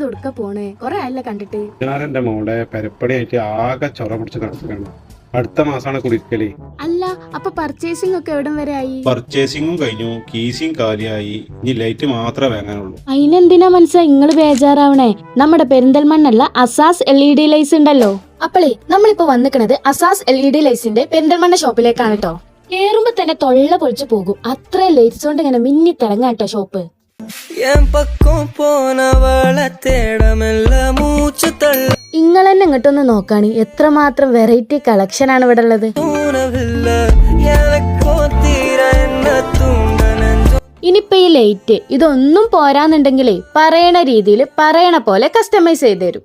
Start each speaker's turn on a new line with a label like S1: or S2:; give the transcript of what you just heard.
S1: തൊടുക്ക പോണേ കൊറേ ആയില്ല കണ്ടിട്ട്.
S2: ഞാൻ എന്റെ മോളെ പെരപ്പടിയായിട്ട് ആകെ ചൊറ പിടിച്ച് നടക്കുകയാണ്. അടുത്ത മാസമാണ് കുടിക്കല്.
S1: അല്ല അപ്പൊ പർച്ചേസിംഗ് ഒക്കെ എവിടം വരെ ആയി?
S2: പർച്ചേസിംഗും കഴിഞ്ഞു, കീസിയും കാലിയായി. ഇനി ലൈറ്റ് മാത്രമേ വാങ്ങാനുള്ളൂ.
S1: അതിനെന്തിനാ മനസ്സാ ഇങ്ങള് ബേജാറാവണേ? നമ്മുടെ പെരിന്തൽമണ്ണല്ല അസാസ് LED ലൈസ് ഉണ്ടല്ലോ. അപ്പളേ നമ്മളിപ്പോ വന്നിക്കണത് അസാസ് LED ലൈസിന്റെ പെരിന്തൽമണ്ണ ഷോപ്പിലേക്കാണ് കേട്ടോ. കേറുമ്പോ തന്നെ തൊള്ള പൊളിച്ചു പോകും. അത്ര ലൈറ്റ്സ് കൊണ്ട് ഇങ്ങനെ മിന്നി തിളങ്ങാട്ടോ ഷോപ്പ്. ഇങ്ങളെന്നെ ഇങ്ങോട്ടൊന്ന് നോക്കാണ് എത്രമാത്രം വെറൈറ്റി കളക്ഷൻ ആണ് ഇവിടെ ഉള്ളത്. ഇനിയിപ്പോ ഈ ലൈറ്റ് ഇതൊന്നും പോരാന്നുണ്ടെങ്കിലേ പറയണ രീതിയിൽ പറയണ പോലെ കസ്റ്റമൈസ് ചെയ്ത് തരും.